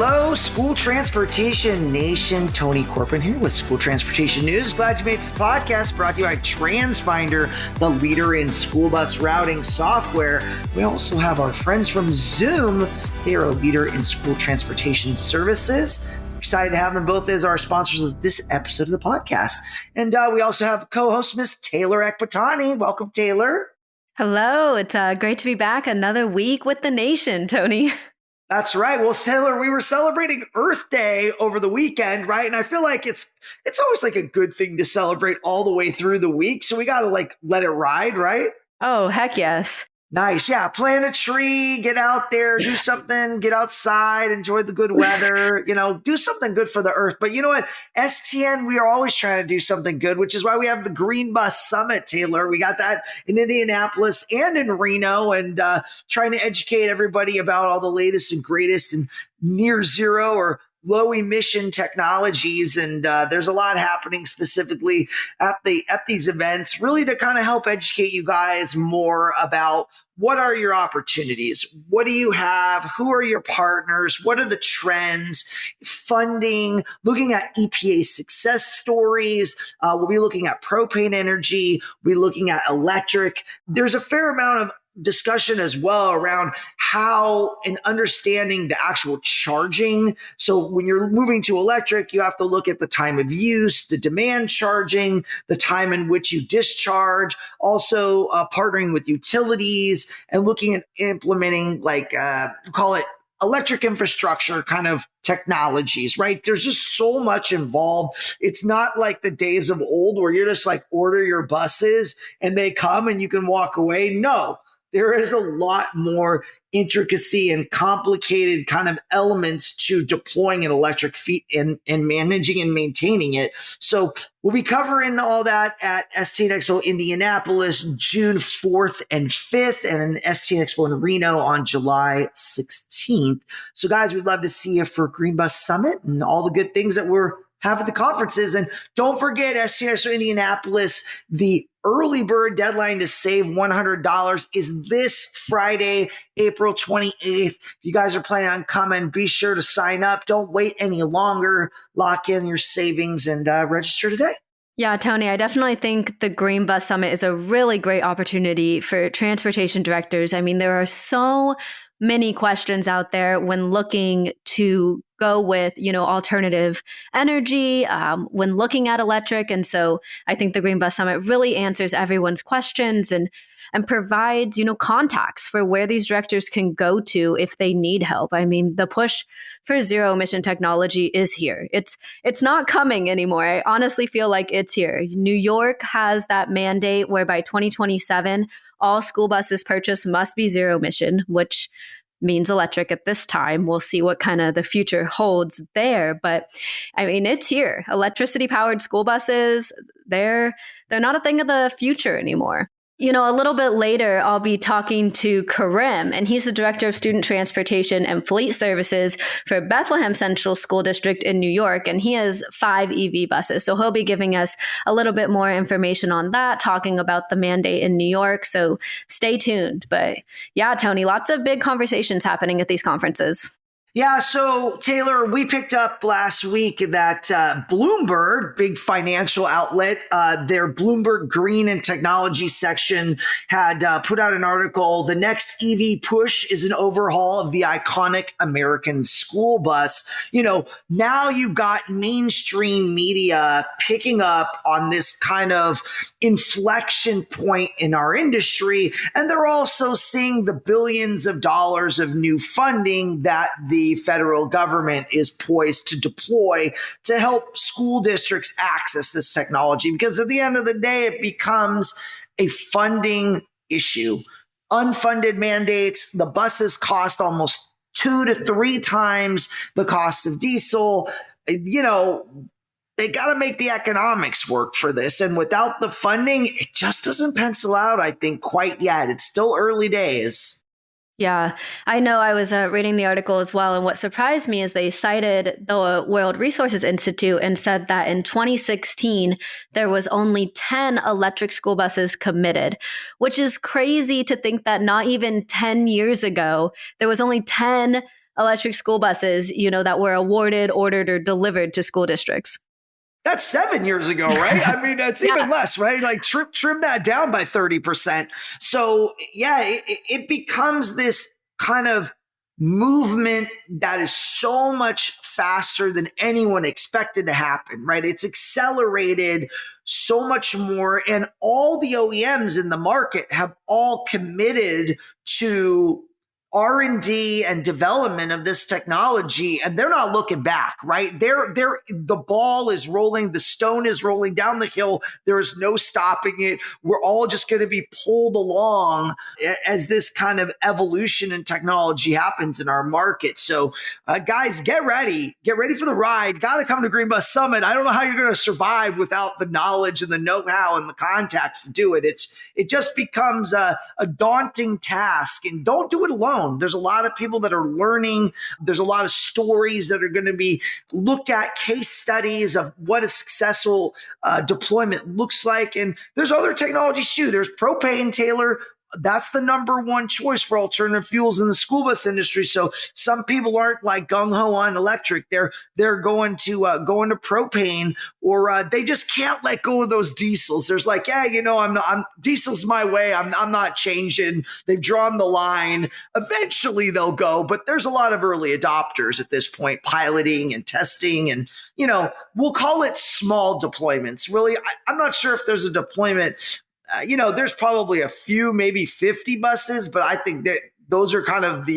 Hello, School Transportation Nation. Tony Corpin here with School Transportation News. Glad you made it to the podcast, brought to you by TransFinder, the leader in school bus routing software. We also have our friends from Zoom. They are a leader in school transportation services. Excited to have them both as our sponsors of this episode of the podcast. And we also have co-host Miss Taylor Ekbatani. Welcome, Taylor. Hello. It's great to be back another week with the nation, Tony. That's right. Well, Taylor, we were celebrating Earth Day over the weekend, right? And I feel like it's always like a good thing to celebrate all the way through the week. So we got to let it ride, right? Oh, heck yes. Nice. Yeah. Plant a tree, get out there, do something, get outside, enjoy the good weather, do something good for the earth. But you know what? STN, we are always trying to do something good, which is why we have the Green Bus Summit, Taylor. We got that in Indianapolis and in Reno, and trying to educate everybody about all the latest and greatest and near zero or low emission technologies. And there's a lot happening specifically at these events, really to kind of help educate you guys more about what are your opportunities? What do you have? Who are your partners? What are the trends? Funding, looking at EPA success stories. We'll be looking at propane energy. We'll be looking at electric. There's a fair amount of discussion as well around how and understanding the actual charging. So when you're moving to electric, you have to look at the time of use, the demand charging, the time in which you discharge, also partnering with utilities and looking at implementing call it electric infrastructure kind of technologies, right? There's just so much involved. It's not like the days of old where you're just order your buses and they come and you can walk away. No. There is a lot more intricacy and complicated kind of elements to deploying an electric fleet and managing and maintaining it. So we'll be covering all that at STN Expo Indianapolis, June 4th and 5th, and then STN Expo in Reno on July 16th. So guys, we'd love to see you for Green Bus Summit and all the good things that we're having at the conferences. And don't forget, STN Expo Indianapolis, the early bird deadline to save $100 is this Friday, April 28th. If you guys are planning on coming, be sure to sign up. Don't wait any longer. Lock in your savings and register today. Yeah, Tony, I definitely think the Green Bus Summit is a really great opportunity for transportation directors. I mean, there are so many questions out there when looking to go with, alternative energy, when looking at electric. And so I think the Green Bus Summit really answers everyone's questions and provides, contacts for where these directors can go to if they need help. I mean, the push for zero emission technology is here. It's not coming anymore. I honestly feel like it's here. New York has that mandate where by 2027, all school buses purchased must be zero emission, which means electric at this time. We'll see what kind of the future holds there. But I mean, it's here. Electricity powered school buses, they're not a thing of the future anymore. A little bit later, I'll be talking to Karim, and he's the Director of Student Transportation and Fleet Services for Bethlehem Central School District in New York, and he has 5 EV buses. So he'll be giving us a little bit more information on that, talking about the mandate in New York. So stay tuned. But yeah, Tony, lots of big conversations happening at these conferences. Yeah, so Taylor, we picked up last week that Bloomberg, big financial outlet, their Bloomberg Green and Technology section had put out an article. The next EV push is an overhaul of the iconic American school bus. Now you've got mainstream media picking up on this kind of inflection point in our industry, and they're also seeing the billions of dollars of new funding that the federal government is poised to deploy to help school districts access this technology. Because at the end of the day, it becomes a funding issue. Unfunded mandates, the buses cost almost 2 to 3 times the cost of diesel. They got to make the economics work for this. And without the funding, it just doesn't pencil out, I think, quite yet. It's still early days. Yeah, I know. I was reading the article as well. And what surprised me is they cited the World Resources Institute and said that in 2016, there was only 10 electric school buses committed, which is crazy to think that not even 10 years ago, there was only 10 electric school buses, that were awarded, ordered, or delivered to school districts. That's 7 years ago, right? I mean, it's even less, right? Like trim that down by 30%. So yeah, it becomes this kind of movement that is so much faster than anyone expected to happen, right? It's accelerated so much more, and all the OEMs in the market have all committed to R&D and development of this technology, and they're not looking back, right? The ball is rolling, the stone is rolling down the hill. There is no stopping it. We're all just going to be pulled along as this kind of evolution in technology happens in our market. So, guys, get ready for the ride. Got to come to Green Bus Summit. I don't know how you're going to survive without the knowledge and the know-how and the contacts to do it. It just becomes a daunting task, and don't do it alone. There's a lot of people that are learning. There's a lot of stories that are going to be looked at, case studies of what a successful deployment looks like. And there's other technologies too. There's propane, Taylor. That's the number one choice for alternative fuels in the school bus industry. So some people aren't like gung ho on electric. They're going to propane, or they just can't let go of those diesels. There's like, I'm diesel's my way. I'm not changing. They've drawn the line. Eventually they'll go, but there's a lot of early adopters at this point, piloting and testing, and we'll call it small deployments. Really, I'm not sure if there's a deployment. There's probably a few, maybe 50 buses, but I think that those are kind of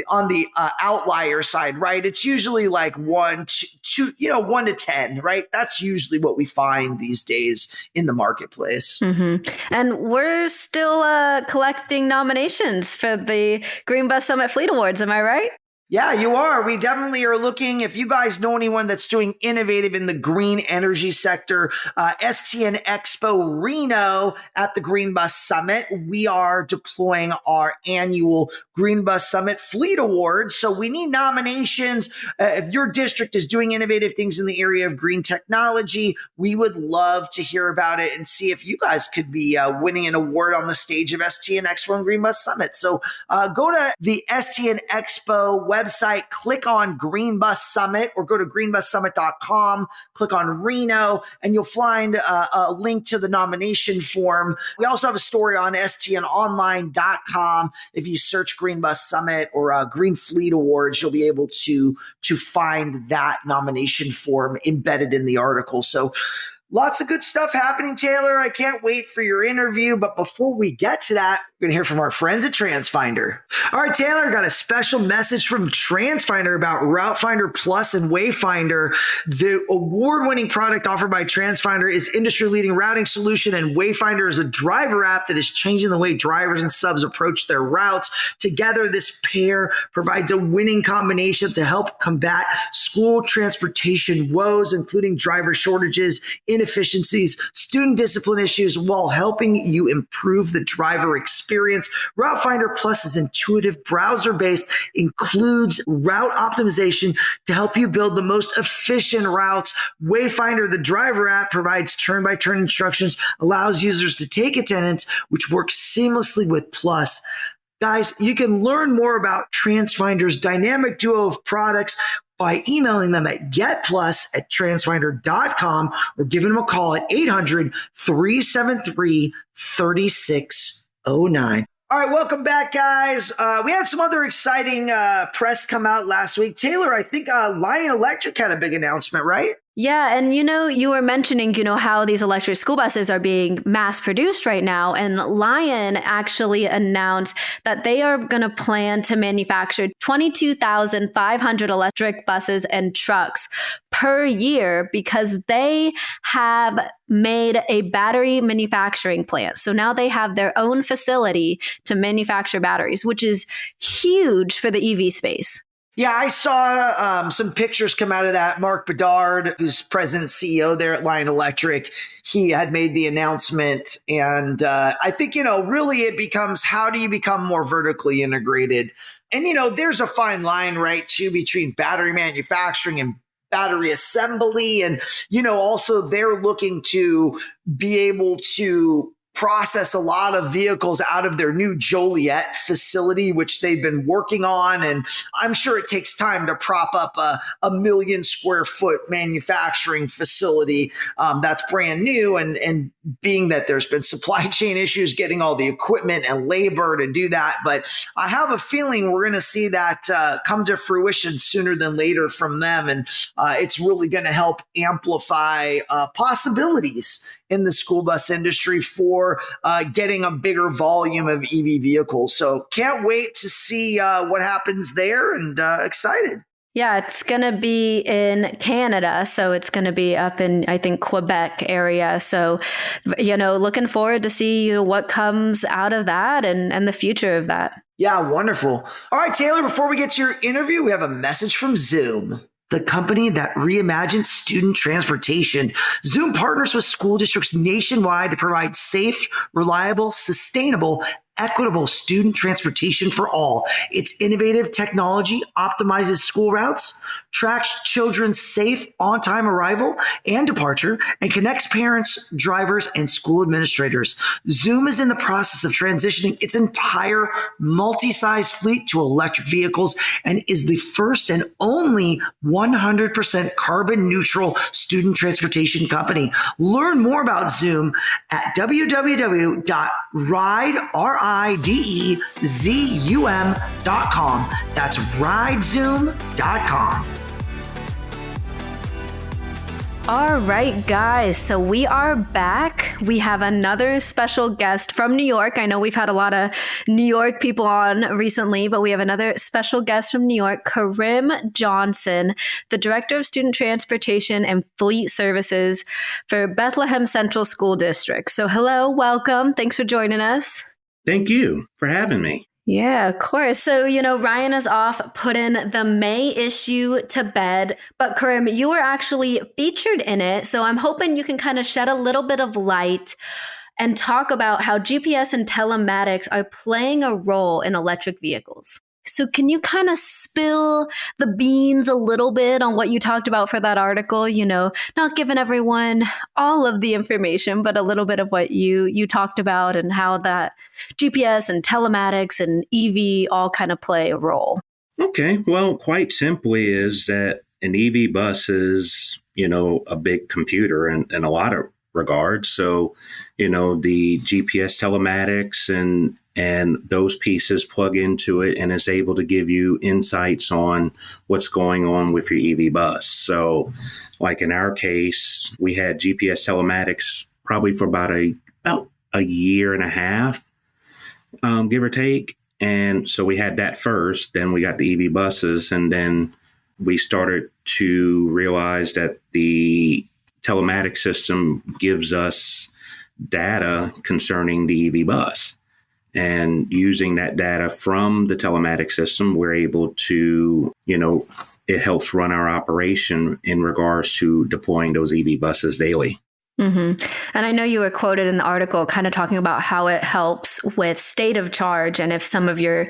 on the outlier side, right? It's usually like 1 to 10, right? That's usually what we find these days in the marketplace. Mm-hmm. And we're still collecting nominations for the Green Bus Summit Fleet Awards. Am I right? Yeah, you are. We definitely are looking. If you guys know anyone that's doing innovative in the green energy sector, STN EXPO Reno at the Green Bus Summit, we are deploying our annual Green Bus Summit Fleet Awards. So we need nominations. If your district is doing innovative things in the area of green technology, we would love to hear about it and see if you guys could be winning an award on the stage of STN EXPO and Green Bus Summit. So go to the STN EXPO website, click on Green Bus Summit, or go to greenbussummit.com, click on Reno, and you'll find a link to the nomination form. We also have a story on stnonline.com. If you search Green Bus Summit or Green Fleet Awards, you'll be able to find that nomination form embedded in the article. So lots of good stuff happening, Taylor. I can't wait for your interview. But before we get to that, we're going to hear from our friends at TransFinder. All right, Taylor, got a special message from TransFinder about Route Finder Plus and Wayfinder. The award-winning product offered by TransFinder is industry-leading routing solution, and Wayfinder is a driver app that is changing the way drivers and subs approach their routes. Together, this pair provides a winning combination to help combat school transportation woes, including driver shortages, inefficiencies, student discipline issues, while helping you improve the driver experience. Route Finder Plus is intuitive, browser-based, includes route optimization to help you build the most efficient routes. Wayfinder, the driver app, provides turn-by-turn instructions, allows users to take attendance, which works seamlessly with Plus. Guys, you can learn more about TransFinder's dynamic duo of products by emailing them at getplus@transfinder.com or giving them a call at 800-373-3609. All right, welcome back, guys. We had some other exciting press come out last week. Taylor, I think Lion Electric had a big announcement, right? Yeah. And, you were mentioning, how these electric school buses are being mass produced right now. And Lion actually announced that they are going to plan to manufacture 22,500 electric buses and trucks per year because they have made a battery manufacturing plant. So now they have their own facility to manufacture batteries, which is huge for the EV space. Yeah, I saw some pictures come out of that. Mark Bedard, who's president and CEO there at Lion Electric, he had made the announcement. And I think, really it becomes, how do you become more vertically integrated? And, there's a fine line, right, too, between battery manufacturing and battery assembly. And, also they're looking to be able to process a lot of vehicles out of their new Joliet facility, which they've been working on. And I'm sure it takes time to prop up a 1,000,000 square foot manufacturing facility that's brand new. And being that there's been supply chain issues getting all the equipment and labor to do that. But I have a feeling we're going to see that come to fruition sooner than later from them. And it's really going to help amplify possibilities in the school bus industry for getting a bigger volume of EV vehicles. So can't wait to see what happens there, and excited. Yeah, it's going to be in Canada. So it's going to be up in, I think, Quebec area. So, looking forward to see what comes out of that and the future of that. Yeah, wonderful. All right, Taylor, before we get to your interview, we have a message from Zoom, the company that reimagines student transportation. Zoom partners with school districts nationwide to provide safe, reliable, sustainable, equitable student transportation for all. Its innovative technology optimizes school routes, tracks children's safe on-time arrival and departure, and connects parents, drivers, and school administrators. Zoom is in the process of transitioning its entire multi-size fleet to electric vehicles and is the first and only 100% carbon neutral student transportation company. Learn more about Zoom at www.ridezum.com. That's ridezoom.com. All right, guys. So we are back. We have another special guest from New York. I know we've had a lot of New York people on recently, but we have another special guest from New York, Karim Johnson, the Director of Student Transportation and Fleet Services for Bethlehem Central School District. So hello, welcome. Thanks for joining us. Thank you for having me. Yeah, of course. So, Ryan is off putting the May issue to bed, but Karim, you were actually featured in it. So I'm hoping you can kind of shed a little bit of light and talk about how GPS and telematics are playing a role in electric vehicles. So can you kind of spill the beans a little bit on what you talked about for that article? Not giving everyone all of the information, but a little bit of what you talked about and how that GPS and telematics and EV all kind of play a role. Okay. Well, quite simply is that an EV bus is, a big computer in a lot of regards. So, the GPS telematics and those pieces plug into it and is able to give you insights on what's going on with your EV bus. So like in our case, we had GPS telematics probably for about a year and a half, give or take. And so we had that first, then we got the EV buses, and then we started to realize that the telematics system gives us data concerning the EV bus. And using that data from the telematics system, we're able to, it helps run our operation in regards to deploying those EV buses daily. Mm-hmm. And I know you were quoted in the article kind of talking about how it helps with state of charge and if some of your,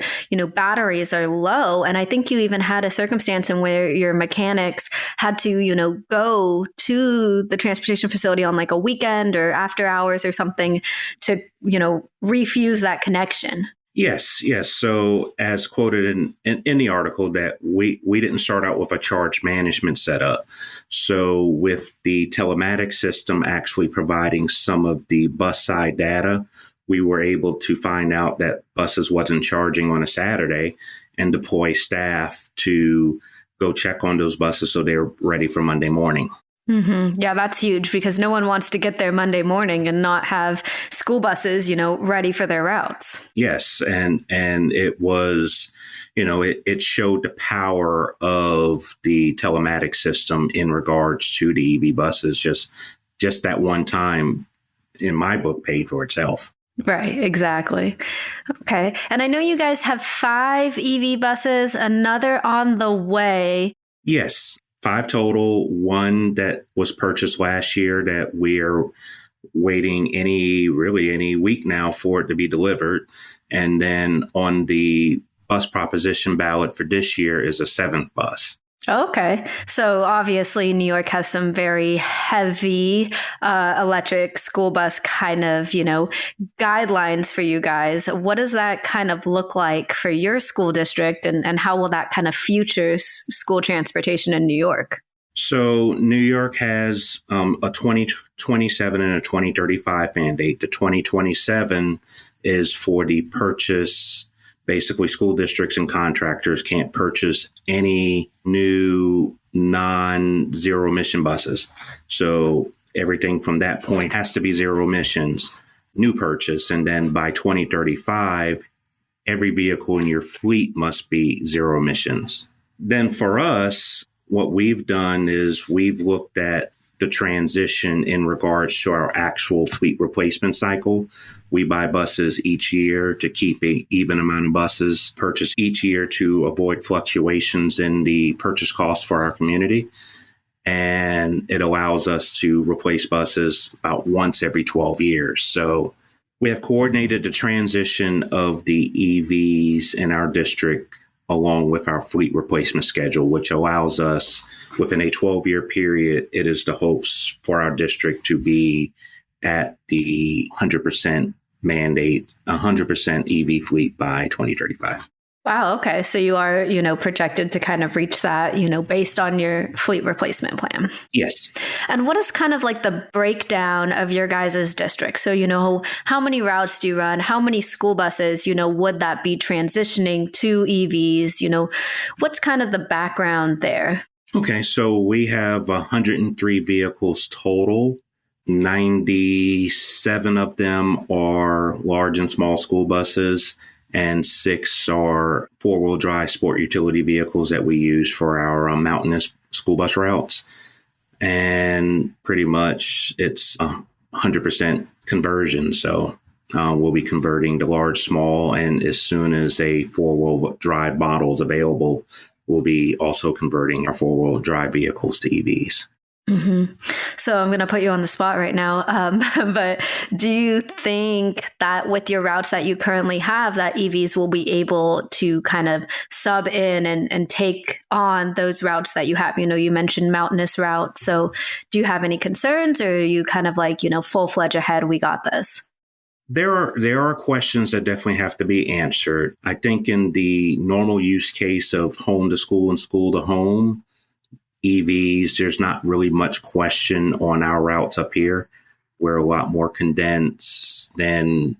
batteries are low. And I think you even had a circumstance in where your mechanics had to, go to the transportation facility on like a weekend or after hours or something to, refuse that connection. Yes. So as quoted in the article, that we didn't start out with a charge management setup. So with the telematics system actually providing some of the bus side data, we were able to find out that buses wasn't charging on a Saturday and deploy staff to go check on those buses so they're ready for Monday morning. Mm-hmm. Yeah, that's huge because no one wants to get there Monday morning and not have school buses, ready for their routes. Yes. And it was, it showed the power of the telematics system in regards to the EV buses. Just that one time in my book paid for itself. Right, exactly. Okay. And I know you guys have 5 EV buses, another on the way. Yes. 5 total, 1 that was purchased last year that we're waiting any week now for it to be delivered. And then on the bus proposition ballot for this year is a 7th bus. Okay. So obviously, New York has some very heavy electric school bus kind of, guidelines for you guys. What does that kind of look like for your school district, and how will that kind of future school transportation in New York? So New York has a 2027 and a 2035 mandate. The 2027 is for the purchase. Basically, school districts and contractors can't purchase any new non-zero emission buses. So everything from that point has to be zero emissions, new purchase. And then by 2035, every vehicle in your fleet must be zero emissions. Then for us, what we've done is we've looked at the transition in regards to our actual fleet replacement cycle. We buy buses each year to keep an even amount of buses purchased each year to avoid fluctuations in the purchase costs for our community. And it allows us to replace buses about once every 12 years. So we have coordinated the transition of the EVs in our district along with our fleet replacement schedule, which allows us within a 12-year period, it is the hopes for our district to be at the 100% mandate, 100% EV fleet by 2035. Wow. Okay. So you are, projected to kind of reach that, based on your fleet replacement plan. Yes. And what is kind of like the breakdown of your guys' district? So, how many routes do you run? How many school buses, would that be transitioning to EVs? What's kind of the background there? Okay. So we have 103 vehicles total. 97 of them are large and small school buses, and 6 are four-wheel drive sport utility vehicles that we use for our mountainous school bus routes. And pretty much it's 100% conversion. So we'll be converting to large, small, and as soon as a four-wheel drive model is available, we'll be also converting our four-wheel drive vehicles to EVs. Mm-hmm. So I'm going to put you on the spot right now. But do you think that with your routes that you currently have, that EVs will be able to kind of sub in and take on those routes that you have? You mentioned mountainous routes. So do you have any concerns, or are you kind of like, full-fledged ahead, we got this? There are questions that definitely have to be answered. I think in the normal use case of home to school and school to home, EVs, there's not really much question on our routes up here. We're a lot more condensed than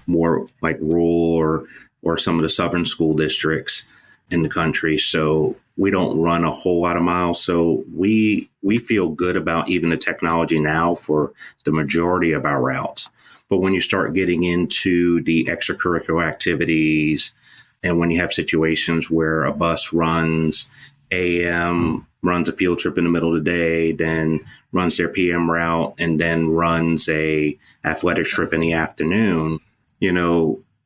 more like rural or some of the southern school districts in the country. So we don't run a whole lot of miles. So we feel good about even the technology now for the majority of our routes. But when you start getting into the extracurricular activities, and when you have situations where a bus runs AM, runs a field trip in the middle of the day, then runs their PM route, and then runs a athletic trip in the afternoon.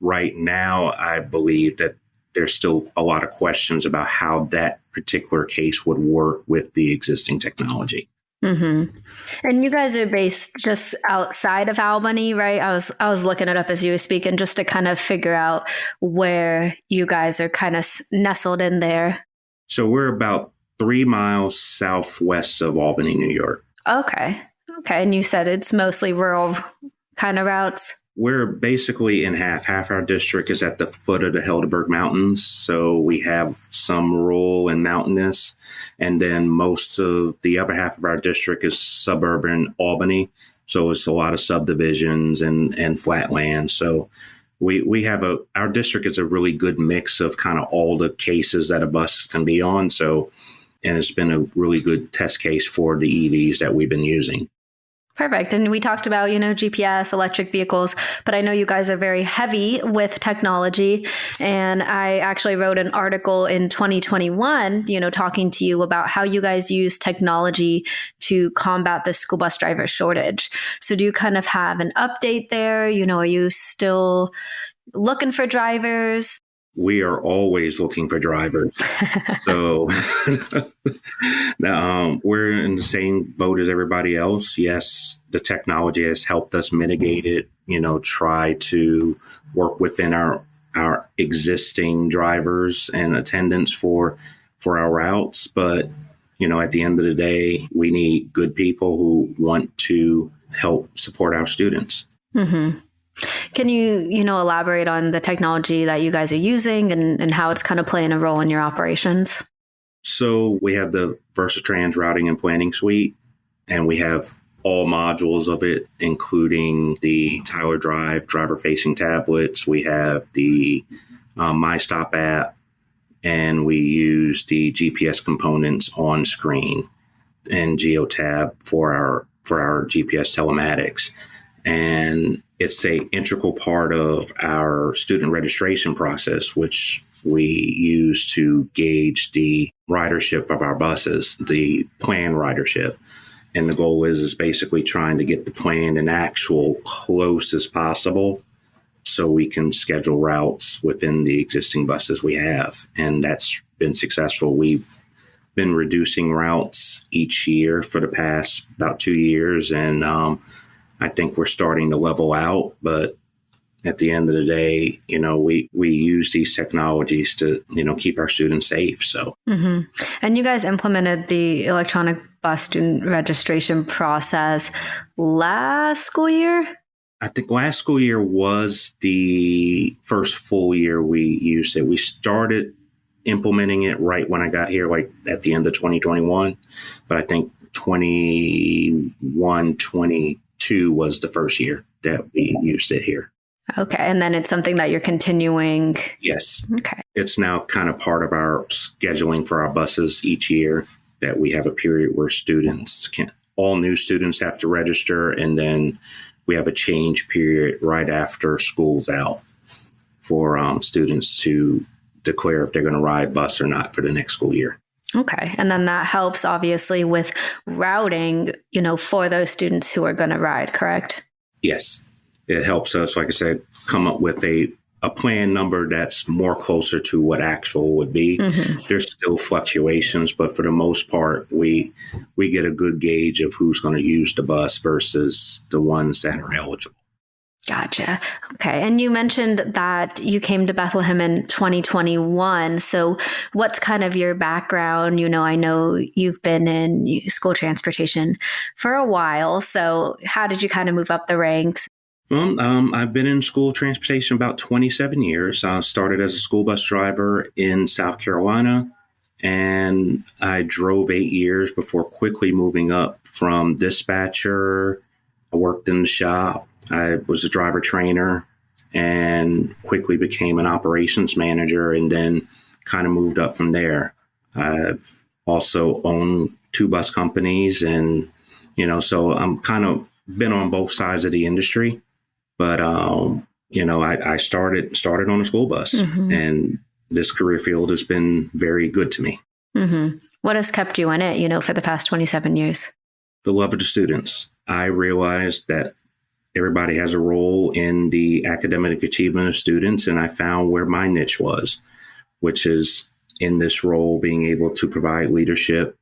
Right now, I believe that there's still a lot of questions about how that particular case would work with the existing technology. Mm-hmm. And you guys are based just outside of Albany, right? I was looking it up as you were speaking, just to kind of figure out where you guys are kind of nestled in there. So we're about 3 miles southwest of Albany, New York. Okay. And you said it's mostly rural kind of routes? We're basically in half. Half our district is at the foot of the Helderberg Mountains. So we have some rural and mountainous. And then most of the other half of our district is suburban Albany. So it's a lot of subdivisions and flat land. So we have our district is a really good mix of kind of all the cases that a bus can be on. And it's been a really good test case for the EVs that we've been using. Perfect. And we talked about, GPS, electric vehicles, but I know you guys are very heavy with technology. And I actually wrote an article in 2021, talking to you about how you guys use technology to combat the school bus driver shortage. So do you kind of have an update there? Are you still looking for drivers? We are always looking for drivers. So we're in the same boat as everybody else. Yes, the technology has helped us mitigate it, try to work within our existing drivers and attendants for for our routes. But, at the end of the day, we need good people who want to help support our students. Mm-hmm. Can you, elaborate on the technology that you guys are using and how it's kind of playing a role in your operations? So we have the VersaTrans routing and planning suite, and we have all modules of it, including the Tyler Drive driver-facing tablets. We have the MyStop app, and we use the GPS components on screen and GeoTab for our GPS telematics. And it's an integral part of our student registration process, which we use to gauge the ridership of our buses, the planned ridership. And the goal is basically trying to get the planned and actual close as possible so we can schedule routes within the existing buses we have. And that's been successful. We've been reducing routes each year for the past about 2 years. And I think we're starting to level out. But at the end of the day, we use these technologies to, keep our students safe. So, mm-hmm. And you guys implemented the electronic bus student registration process last school year? I think last school year was the first full year we used it. We started implementing it right when I got here, like at the end of 2021. But I think 22 was the first year that we used it here. Okay. And then it's something that you're continuing? Yes. Okay. It's now kind of part of our scheduling for our buses each year, that we have a period where all new students have to register, and then we have a change period right after school's out for students to declare if they're going to ride bus or not for the next school year. Okay. And then that helps obviously with routing, for those students who are going to ride, correct? Yes. It helps us, like I said, come up with a plan number that's more closer to what actual would be. Mm-hmm. There's still fluctuations, but for the most part, we get a good gauge of who's going to use the bus versus the ones that are eligible. Gotcha. Okay. And you mentioned that you came to Bethlehem in 2021. So what's kind of your background? I know you've been in school transportation for a while. So how did you kind of move up the ranks? Well, I've been in school transportation about 27 years. I started as a school bus driver in South Carolina, and I drove 8 years before quickly moving up from dispatcher. I worked in the shop. I was a driver trainer and quickly became an operations manager, and then kind of moved up from there. I've also owned 2 bus companies, and, so I'm kind of been on both sides of the industry. But, I started on a school bus, mm-hmm. and this career field has been very good to me. Mm-hmm. What has kept you in it, for the past 27 years? The love of the students. I realized that everybody has a role in the academic achievement of students, and I found where my niche was, which is in this role being able to provide leadership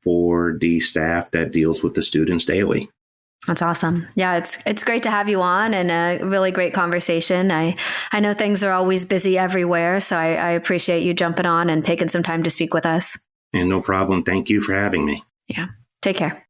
for the staff that deals with the students daily. That's awesome. Yeah, it's great to have you on, and a really great conversation. I know things are always busy everywhere, so I appreciate you jumping on and taking some time to speak with us. And no problem. Thank you for having me. Yeah. Take care.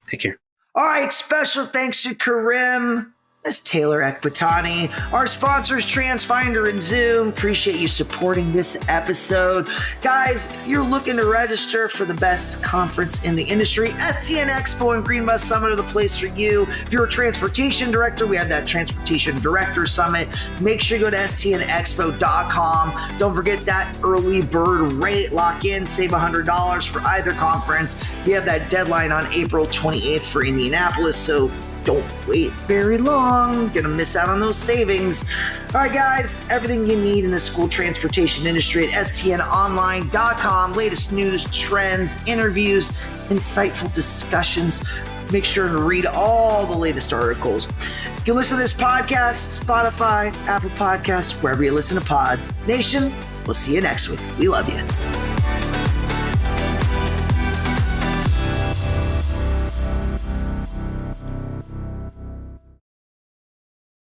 Take care. All right, special thanks to Karim, Ms. Taylor Ekbatani, our sponsors, TransFinder and Zoom. Appreciate you supporting this episode. Guys, if you're looking to register for the best conference in the industry, STN Expo and Green Bus Summit are the place for you. If you're a transportation director, we have that Transportation Director Summit. Make sure you go to stnexpo.com. Don't forget that early bird rate. Lock in, save $100 for either conference. We have that deadline on April 28th for Indianapolis, so don't wait very long. Gonna miss out on those savings. All right, guys, everything you need in the school transportation industry at stnonline.com. Latest news, trends, interviews, insightful discussions. Make sure to read all the latest articles. You can listen to this podcast, Spotify, Apple Podcasts, wherever you listen to pods. Nation, we'll see you next week. We love you.